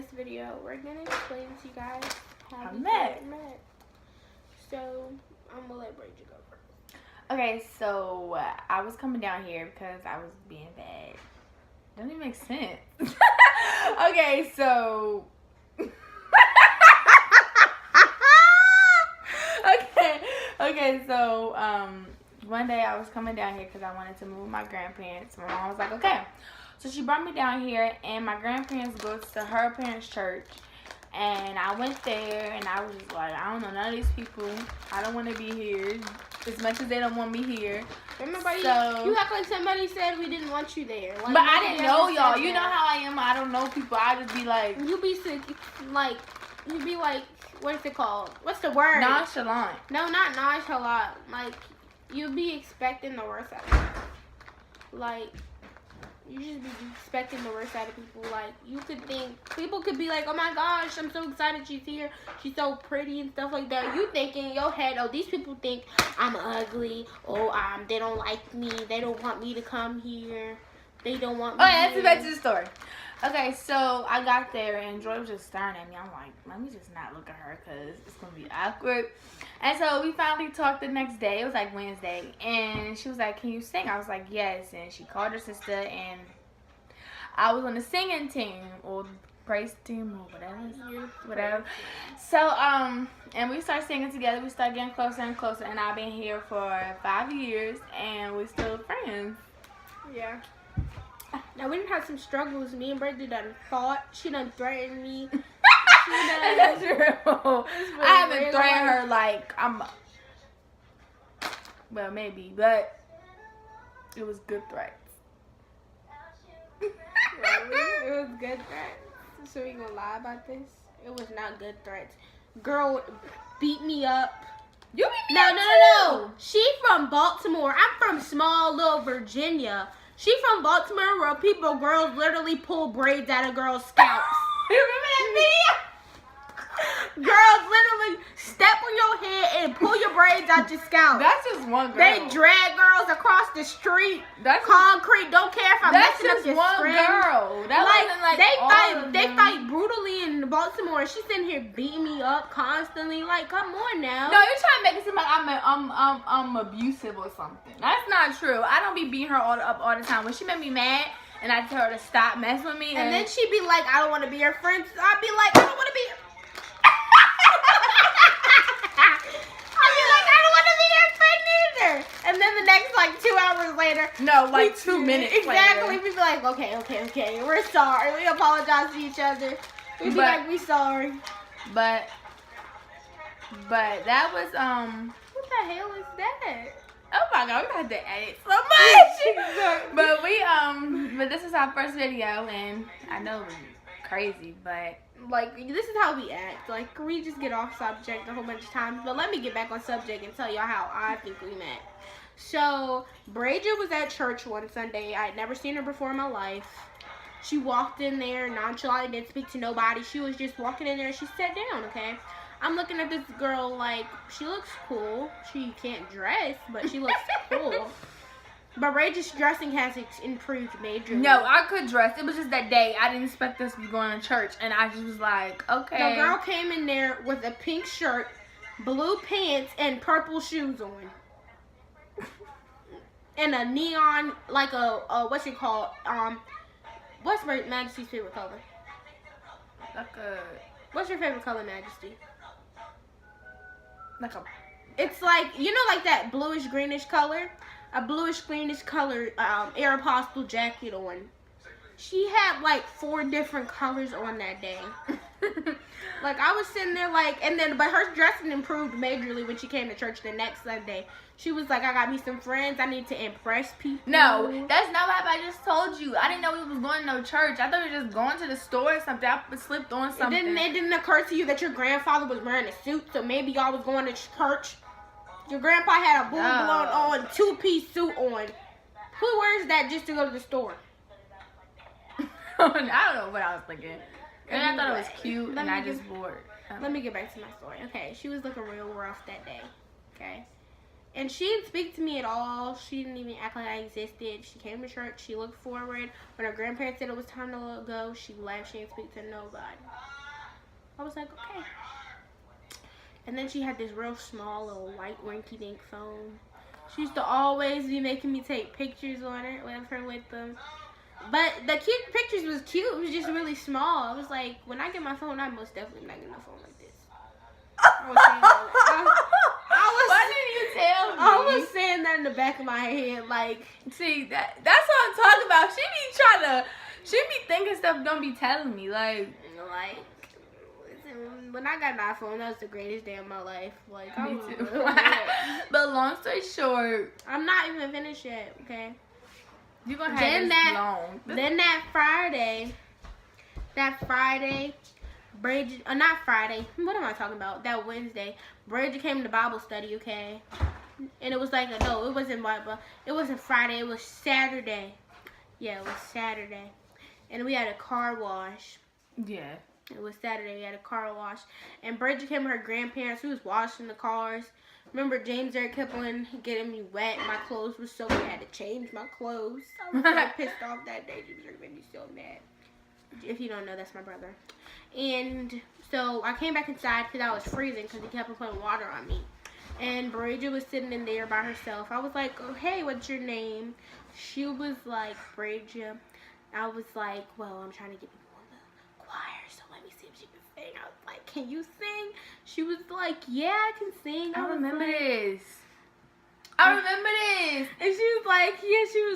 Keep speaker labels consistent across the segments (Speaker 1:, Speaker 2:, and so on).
Speaker 1: this video, we're gonna explain to you guys how we
Speaker 2: met.
Speaker 1: So, I'm gonna let Bridget go first.
Speaker 2: Okay, so I was coming down here because I was being bad. Doesn't even make sense. Okay, so so one day I was coming down here because I wanted to move with my grandparents. My mom was like, okay. So she brought me down here, and my grandparents go to her parents' church. And I went there, and I was just like, I don't know none of these people. I don't want to be here as much as they don't want me here.
Speaker 1: Remember,
Speaker 2: So,
Speaker 1: you act like somebody said we didn't want you there. Like,
Speaker 2: but I didn't know y'all. You know how I am. I don't know people. I just be like,
Speaker 1: you be sick, like, what's it called? What's the word?
Speaker 2: nonchalant.
Speaker 1: No, not nonchalant. Like, you be expecting the worst out of people. Like, you just be expecting the worst out of people. Like, you could think, people could be like, oh my gosh, I'm so excited she's here. She's so pretty and stuff like that. You think in your head, oh, these people think I'm ugly. Oh, they don't like me. They don't want me to come here. They don't want me.
Speaker 2: Oh, yeah, that's back to the story. Okay, so I got there, and Joy was just staring at me. I'm like, let me just not look at her because it's going to be awkward. And so we finally talked the next day. It was like Wednesday. And she was like, can you sing? I was like, yes. And she called her sister, and I was on the singing team or praise team or whatever. So, and we started singing together. We started getting closer and closer. And I've been here for 5 years, and we're still friends.
Speaker 1: Yeah. Now, we done had some struggles. Me and Bridget done fought. She done threatened me.
Speaker 2: That's true. I haven't threatened her like well, maybe, but it was good threats.
Speaker 1: It was good threats. So we gonna lie about this? It was not good threats. Girl beat me up.
Speaker 2: You beat me up
Speaker 1: No. She from Baltimore. I'm from small little Virginia. She from Baltimore where girls literally pull braids out of girls' scalps.
Speaker 2: You remember that video?
Speaker 1: Girls literally step on your head and pull your braids out your scalp.
Speaker 2: That's just one girl.
Speaker 1: They drag girls across the street. That's concrete. Don't care if I'm messing up your
Speaker 2: screen. That's just one girl. That wasn't like
Speaker 1: they fight brutally in Baltimore. She's sitting here beating me up constantly. Like, come on now.
Speaker 2: No, you're trying to make it seem like I'm abusive or something. That's not true. I don't be beating her up all the time. When she made me mad and I tell her to stop messing with me,
Speaker 1: and then she'd be like, I don't want to be your friend. I'd be like, I don't want to be. And then the next, 2 hours later.
Speaker 2: No, 2 minutes
Speaker 1: exactly,
Speaker 2: later.
Speaker 1: We'd be like, okay. We're sorry. We apologize to each other. We'd be like, we sorry.
Speaker 2: But that was,
Speaker 1: what the hell is that?
Speaker 2: Oh my God, we had to edit so much. But this is our first video, and I know it was crazy, but.
Speaker 1: This is how we act. We just get off subject a whole bunch of times. But let me get back on subject and tell y'all how I think we met. So, Bridget was at church one Sunday. I had never seen her before in my life. She walked in there nonchalant, didn't speak to nobody. She was just walking in there and she sat down, okay? I'm looking at this girl she looks cool. She can't dress, but she looks cool. But Bridget's dressing has improved majorly.
Speaker 2: No, I could dress. It was just that day. I didn't expect us to be going to church. And I just was like, okay.
Speaker 1: The girl came in there with a pink shirt, blue pants, and purple shoes on. And a neon, what's it called? What's Majesty's favorite color? What's your favorite color, Majesty? It's that bluish greenish color. A bluish greenish color Aeropostale jacket on. She had 4 different colors on that day. I was sitting there but her dressing improved majorly when she came to church the next Sunday. She was like, I got me some friends. I need to impress people.
Speaker 2: No, that's not what I just told you. I didn't know we was going to no church. I thought we were just going to the store or something. I slipped on something.
Speaker 1: It didn't occur to you that your grandfather was wearing a suit, so maybe y'all was going to church. Your grandpa had a blue blown on, 2-piece suit on. Who wears that just to go to the store?
Speaker 2: I don't know what I was thinking. And I thought it was cute, and I just wore it.
Speaker 1: Let me get back to my story. Okay, she was looking real rough that day. Okay. And she didn't speak to me at all. She didn't even act like I existed. She came to church. She looked forward. When her grandparents said it was time to go, she left. She didn't speak to nobody. I was like, okay. And then she had this real small little white rinky-dink phone. She used to always be making me take pictures on it with them. But the cute pictures was cute. It was just really small. I was like, when I get my phone, I'm most definitely not getting a phone like this.
Speaker 2: Why didn't you tell me?
Speaker 1: I was saying that in the back of my head, like,
Speaker 2: see, that's what I'm talking about. She be thinking stuff, don't be telling me, like,
Speaker 1: listen, when I got an iPhone, that was the greatest day of my life. Like,
Speaker 2: me too. But long story short,
Speaker 1: I'm not even finished yet. Okay.
Speaker 2: You're gonna have this long.
Speaker 1: Then that Friday, Bridget, not Friday. What am I talking about? That Wednesday, Bridget came to Bible study. Okay. And it was like no, it wasn't Bible. It wasn't Friday. It was Saturday. Yeah, it was Saturday. And we had a car wash.
Speaker 2: Yeah.
Speaker 1: It was Saturday. We had a car wash. And Bridget came with her grandparents. We was washing the cars. Remember, James Eric kept on getting me wet. My clothes were soaked. I had to change my clothes. I was so pissed off that day. James Eric made me so mad. If you don't know, that's my brother. And so I came back inside because I was freezing because he kept on putting water on me. And Bridget was sitting in there by herself. I was like, oh, hey, what's your name? She was like, Bridget. I was like, well, I'm trying to get people in the choir, so let me see if she can sing. I was like, can you sing? She was like, yeah, I can sing.
Speaker 2: I remember
Speaker 1: like,
Speaker 2: this. I remember this.
Speaker 1: And she was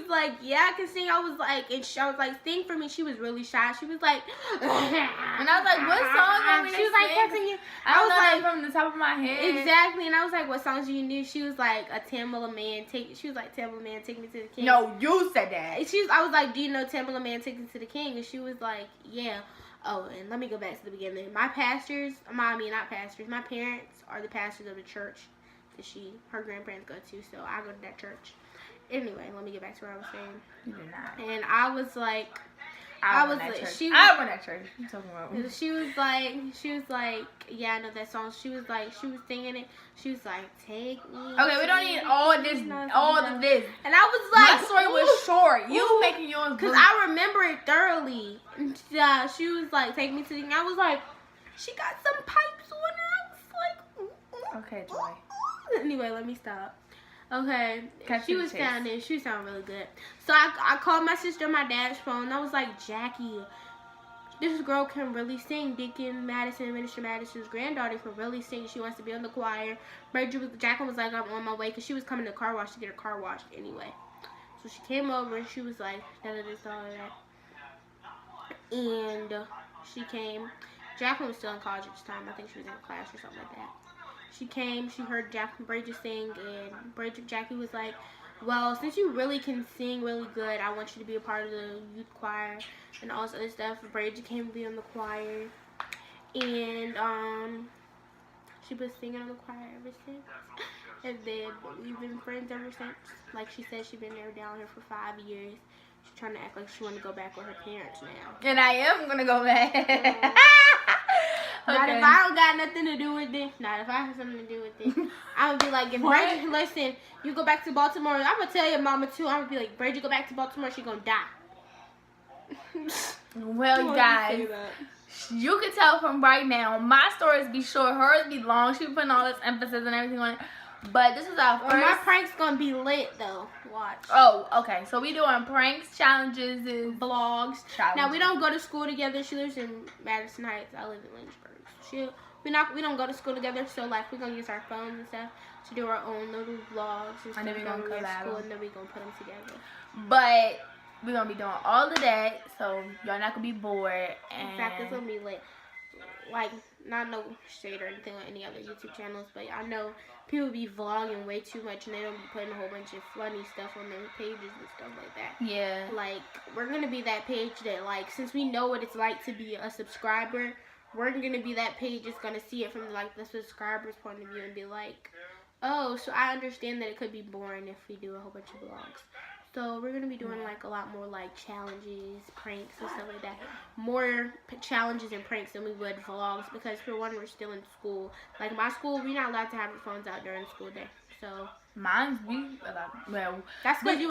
Speaker 1: like, yeah, I can sing. I was like, I was like, sing for me. She was really shy. She was like,
Speaker 2: and I was like, what song are we
Speaker 1: She was like,
Speaker 2: sing?
Speaker 1: texting you.
Speaker 2: I was like, from the top of my head.
Speaker 1: Exactly. And I was like, what songs do you knew? She was like, Tamala Man, she was like, Tamala Man, take me to the king.
Speaker 2: No, you said that.
Speaker 1: I was like, do you know Tamala Man, take me to the king? And she was like, yeah. Oh, and let me go back to the beginning. My parents are the pastors of the church that her grandparents go to, so I go to that church. Anyway, let me get back to what I was saying.
Speaker 2: You did not.
Speaker 1: And I was like,
Speaker 2: I went that church. What you talking about?
Speaker 1: She was like, yeah, I know that song. She was singing it. She was like, take me.
Speaker 2: Okay, we don't need all of this.
Speaker 1: And I was like,
Speaker 2: my story was short. You making yours.
Speaker 1: Because I remember it thoroughly. And, she was like, take me to the. I was like, she got some pipes on her. I was like,
Speaker 2: okay, Joy.
Speaker 1: Anyway, let me stop. Okay,
Speaker 2: She
Speaker 1: was sounding really good. So I called my sister on my dad's phone. I was like, Jackie, this girl can really sing. Deacon Madison, Minister Madison's granddaughter, can really sing. She wants to be on the choir. Jacqueline was like, I'm on my way because she was coming to the car wash to get her car washed anyway. So she came over and she was like, all that. And she came. Jacqueline was still in college at the time. I think she was in a class or something like that. She came, she heard Bridget sing, and Jackie was like, well, since you really can sing really good, I want you to be a part of the youth choir and all this other stuff. Bridget came to be on the choir, and she was singing on the choir ever since. And then we've been friends ever since. Like she said, she's been there down here for 5 years. She's trying to act like she want to go back with her parents now.
Speaker 2: And I am going to go back.
Speaker 1: Not if I don't got nothing to do with it. Not if I have something to do with it. I would be like, if Bridget, listen, you go back to Baltimore, I'm going to tell your mama too. I'm going to be like, Bridget, go back to Baltimore, she's going to die.
Speaker 2: Well, you guys, you can tell from right now, my stories be short, hers be long. She be putting all this emphasis and everything on it. But this is our first.
Speaker 1: Well, my prank's going to be lit, though. Watch.
Speaker 2: Oh, okay. So we doing pranks, challenges, and
Speaker 1: vlogs. Now, we don't go to school together. She lives in Madison Heights. I live in Lynchburg. We don't go to school together, so like we're gonna use our phones and stuff to do our own little vlogs and stuff.
Speaker 2: And then we're gonna collab
Speaker 1: school, and then we're gonna put them together.
Speaker 2: But we're gonna be doing all of that, so y'all not gonna be bored. And
Speaker 1: in fact, it's gonna be lit. Like, not no shade or anything on any other YouTube channels, but I know people be vlogging way too much and they don't be putting a whole bunch of funny stuff on their pages and stuff like that.
Speaker 2: Yeah.
Speaker 1: Like, we're gonna be that page that, like, since we know what it's like to be a subscriber, we're gonna be that page that's gonna see it from like the subscriber's point of view and be like, oh, so I understand that it could be boring if we do a whole bunch of vlogs. So we're gonna be doing like a lot more like challenges, pranks, and stuff like that. More challenges and pranks than we would vlogs because for one, we're still in school. Like my school, we're not allowed to have our phones out during school day. So
Speaker 2: Mine's be well.
Speaker 1: That's because you